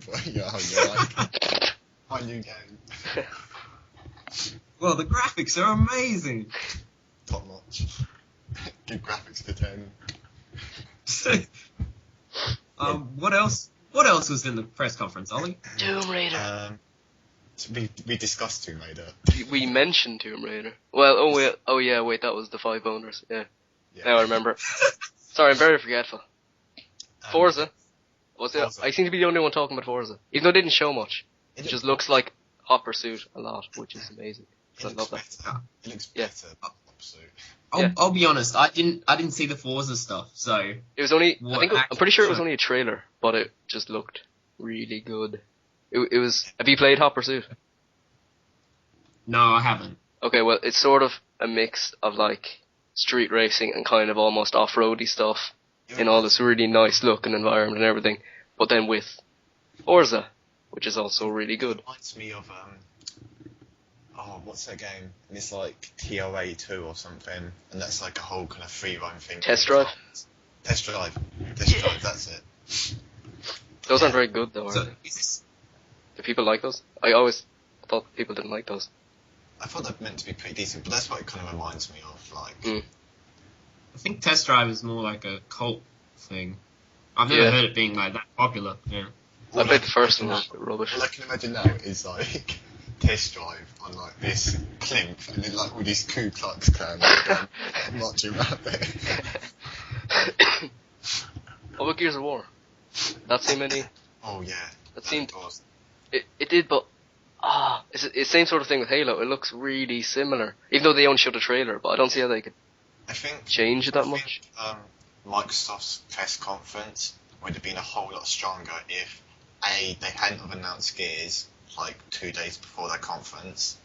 but you're like, my new game. Well, the graphics are amazing. Top notch. Good graphics for 10. What else? What else was in the press conference, Ollie? Tomb Raider. We discussed Tomb Raider. We mentioned Tomb Raider. Well, wait, that was the 5 boners. Yeah. Now I remember. Sorry, I'm very forgetful. Forza. Forza. I seem to be the only one talking about Forza. Even though it didn't show much. It just looks like Hot Pursuit a lot, which is amazing. I love that. It looks better than Hot Pursuit. I'll be honest. I didn't see the Forza stuff, so it was only. I'm pretty sure it was only a trailer, but it just looked really good. It was. Have you played Hot Pursuit? No, I haven't. Okay, well, it's sort of a mix of like street racing and kind of almost off-roady stuff in all this really nice looking environment and everything, but then with Forza, which is also really good. It reminds me of what's that game? And it's like TRA 2 or something, and that's like a whole kind of free roam thing. Test Drive. Test Drive. That's it. Those aren't very good though, are they? Do people like those? I always thought people didn't like those. I thought they were meant to be pretty decent, but that's what it kind of reminds me of. Like, I think Test Drive is more like a cult thing. I've never heard it being like that popular. Yeah. I played the first one, it was rubbish. All I can imagine now is like Test Drive on like this plinth, and then like all these Ku Klux Klan marching around there. What about Gears of War? That seemed any? Oh yeah. That seemed. It did, but it's the same sort of thing with Halo. It looks really similar, even though they only showed a trailer. But I don't see how they could change it that much. Microsoft's press conference would have been a whole lot stronger if they hadn't have announced Gears like 2 days before their conference.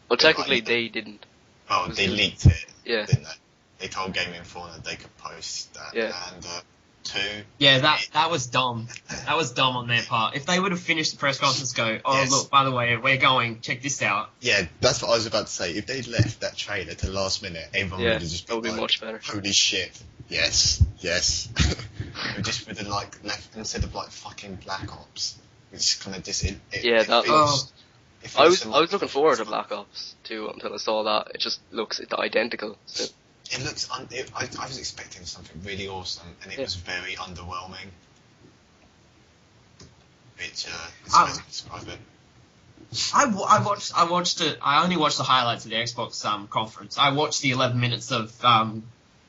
Well, technically they didn't. Oh, they leaked it, didn't they? They told Game Informer that they could post that. Yeah. And yeah, that was dumb. That was dumb on their part. If they would have finished the press conference, look, by the way, we're going. Check this out. Yeah, that's what I was about to say. If they'd left that trailer to the last minute, everyone would have just been like, much better. Holy shit! Yes. We just would have like left instead of like fucking Black Ops, which kind of just I was looking forward to Black Ops 2 until I saw that. It just looks identical. So. It looks. I was expecting something really awesome, and it was very underwhelming. Which is how to describe it. I watched it. I only watched the highlights of the Xbox conference. I watched the 11 minutes of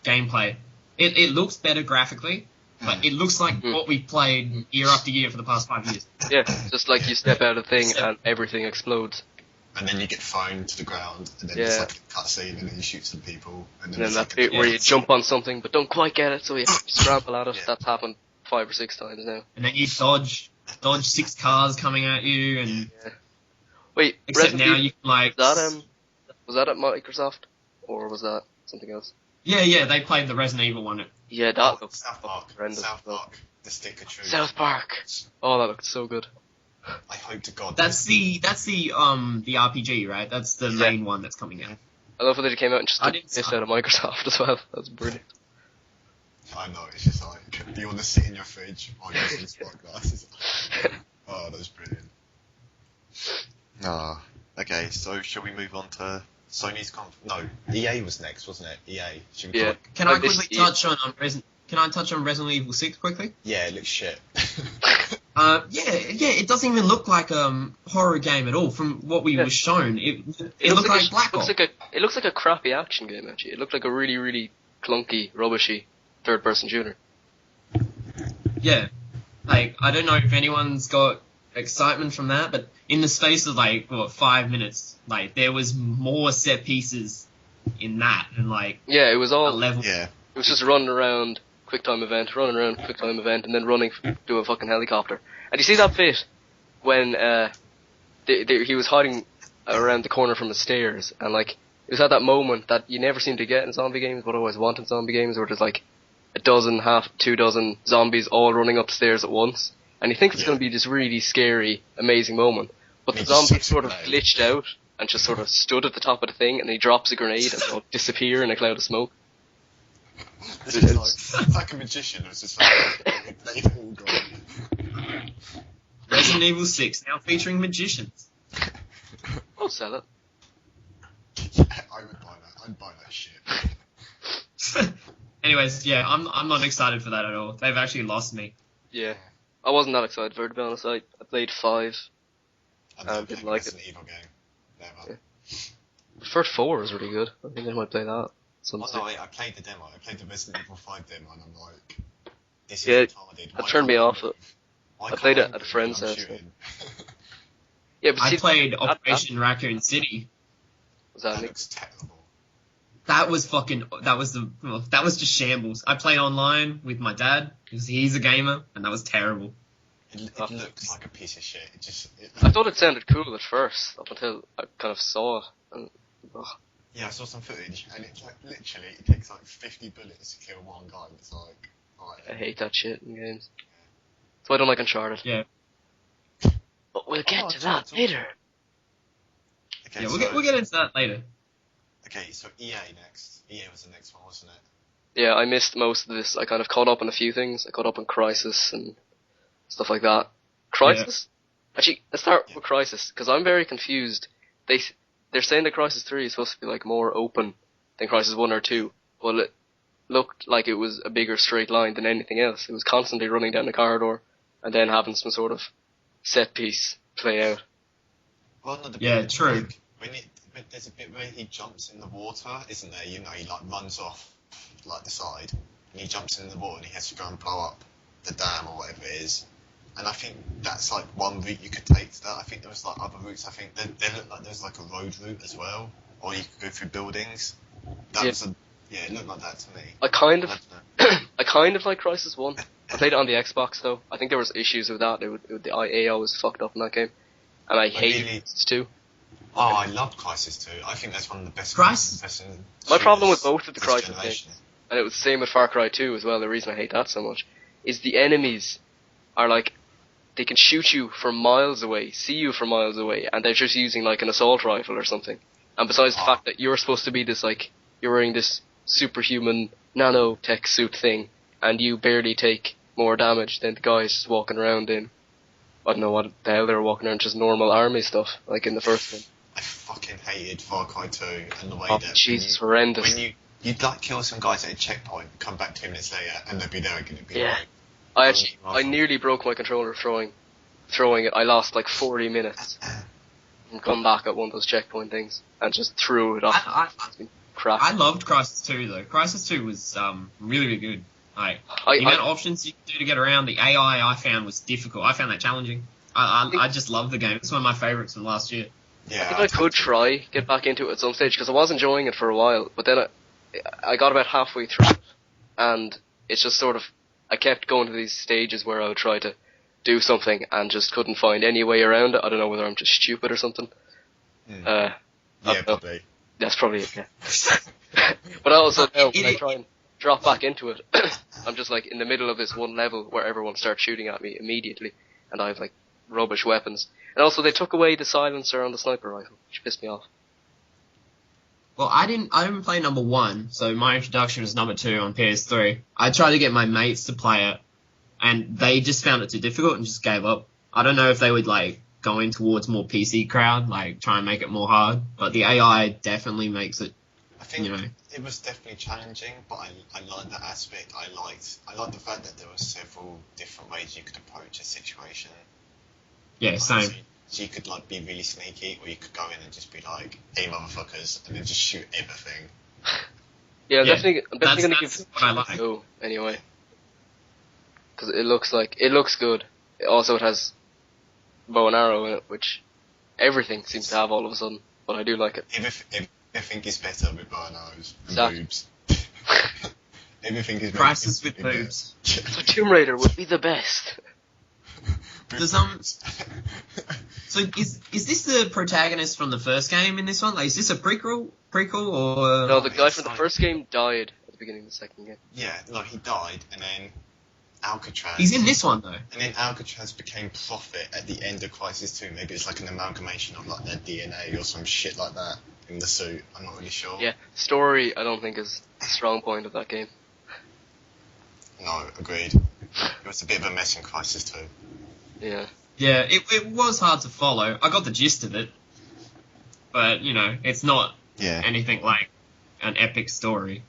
gameplay. It looks better graphically, but it looks like what we played year after year for the past 5 years. Yeah, just like you step out of a thing and everything explodes. And then you get thrown to the ground, and then it's like a cutscene, and then you shoot some people. And then that bit where you jump on something, but don't quite get it, so you have to scramble at it. That's happened 5 or 6 times now. And then you dodge 6 cars coming at you, and wait, except now you can like. Was that at Microsoft, or was that something else? Yeah, they played the Resident Evil one. Yeah, that looked South Park, the Stick of Truth. South Park. Oh, that looked so good. I hope to God. That's the RPG, right? That's the main one that's coming out. I love that it came out and just took this out of Microsoft as well. That's brilliant. I know, it's just like, you want to sit in your fridge while you're using smart glasses. Oh, that's brilliant. Okay, so shall we move on to Sony's No, EA was next, wasn't it? EA. Should we Can I quickly touch on Resident Evil 6 quickly? Yeah, it looks shit. It doesn't even look like a horror game at all from what we were shown. It looked like Black Ops. It looks like a crappy action game, actually. It looked like a really, really clunky, rubbishy third-person shooter. Yeah. Like, I don't know if anyone's got excitement from that, but in the space of, 5 minutes, there was more set pieces in that, and, Yeah, it was all... a level. Yeah. It was just running around... quick time event, and then running to a fucking helicopter. And you see that bit when he was hiding around the corner from the stairs, and it was at that moment that you never seem to get in zombie games, but I always want in zombie games, where there's a dozen, 2 dozen zombies all running up the stairs at once, and you think it's going to be this really scary, amazing moment, but the zombies sort of glitched out and just sort of stood at the top of the thing, and he drops a grenade and they'll disappear in a cloud of smoke. It's like a magician. It's just they've all gone. Resident Evil 6 now featuring magicians. I'll sell it. Yeah, I would buy that. I'd buy that shit. Anyways, yeah, I'm not excited for that at all. They've actually lost me. Yeah. I wasn't that excited for it, to be honest. I played 5. I've never didn't played like Resident Evil game. Never. Yeah. First 4 was really good. I think I might play that. Oh no, I played the demo. I played the Resident Evil 5 demo, and I'm like, this is Yeah, retarded. that Why turned me can't off. move? I played it at a friend's I'm house. shooting? Yeah, but I see, played Operation Raccoon City. Was that That me? looks terrible. That was just shambles. I played online with my dad, because he's a gamer, and that was terrible. It looks like a piece of shit. I thought it sounded cool at first, up until I kind of saw it. And, Yeah, I saw some footage, and it's like, literally, it takes like 50 bullets to kill one guy, and it's like, alright. I hate that shit in games. That's why I don't like Uncharted. Yeah. But we'll get to Uncharted's that later. Okay, Yeah, so, we'll get into that later. Okay, so EA next. EA was the next one, wasn't it? Yeah, I missed most of this. I kind of caught up on a few things. I caught up on Crysis and stuff like that. Crysis? Actually, let's start with Crysis, because I'm very confused. They're saying that Crysis 3 is supposed to be like more open than Crysis 1 or 2. Well, it looked like it was a bigger straight line than anything else. It was constantly running down the corridor and then having some sort of set piece play out. Well, no, the Yeah, bit, true. Like, when there's a bit where he jumps in the water, isn't there? You know, he like runs off like the side, and he jumps in the water, and he has to go and blow up the dam or whatever it is. And I think that's like one route you could take to that. I think there was like other routes. I think they looked like there's like a road route as well, or you could go through buildings. That Yeah. was it looked like that to me. I kind of, I don't know. I kind of like Crysis 1. I played it on the Xbox though. I think there was issues with that. The IA was fucked up in that game, and I hated really? Crysis 2. Oh, I loved Crysis 2. I think that's one of the best. Crysis- best My problem with shooters both of the this Crysis generation. games, and it was the same with Far Cry 2 as well. The reason I hate that so much is the enemies are like, they can shoot you from miles away, see you from miles away, and they're just using like an assault rifle or something. And besides the fact that you're supposed to be this like, you're wearing this superhuman nanotech suit thing, and you barely take more damage than the guys just walking around in, I don't know what the hell they were walking around, just normal army stuff, like in the first one. I fucking hated Far Cry 2 and the way Oh, that Jesus, horrendous. when you'd like kill some guys at a checkpoint, come back 2 minutes later, and they'd be there again. It'd be Yeah. like, I nearly broke my controller throwing it. I lost like 40 minutes and come back at one of those checkpoint things and just threw it off. Crap. I loved Crysis 2 though. Crysis 2 was really, really good. Like, the amount of options you could do to get around, the AI I found was difficult. I found that challenging. I just loved the game. It's one of my favourites from last year. yeah, I think I could try get back into it at some stage because I was enjoying it for a while, but then I got about halfway through it, and it's just sort of, I kept going to these stages where I would try to do something and just couldn't find any way around it. I don't know whether I'm just stupid or something. Yeah, probably. That's probably it, yeah. But also, now, when I try and drop back into it, I'm just like in the middle of this one level where everyone starts shooting at me immediately, and I have like rubbish weapons. And also, they took away the silencer on the sniper rifle, which pissed me off. Well, I didn't play number 1, so my introduction was number 2 on PS3. I tried to get my mates to play it, and they just found it too difficult and just gave up. I don't know if they would like going towards more PC crowd, like try and make it more hard, but the AI definitely makes it. I think You know. it was definitely challenging, but I liked that aspect. I liked the fact that there were several different ways you could approach a situation. Yeah, same. So you could like be really sneaky, or you could go in and just be like, "Hey, motherfuckers," and then just shoot everything. Yeah, I'm Yeah, definitely gonna give that's what I like. it a go anyway. Because it looks good. Also, it has bow and arrow in it, which everything seems to have all of a sudden, but I do like it. Everything is better with bow and arrows and Exactly. boobs. Everything is Crisis with better. boobs. So Tomb Raider would be the best. Does, So is this the protagonist from the first game in this one? Like, is this a prequel or? No, the guy it's from the like- first game died at the beginning of the second game. Yeah, like he died, and then Alcatraz. He's in this one though. And then Alcatraz became Prophet at the end of Crisis 2. Maybe it's like an amalgamation of like their DNA or some shit like that in the suit. I'm not really sure. Yeah, story I don't think is a strong point of that game. No, agreed. It was a bit of a mess in Crisis 2. Yeah. Yeah, it was hard to follow. I got the gist of it, but it's not Yeah. anything like an epic story.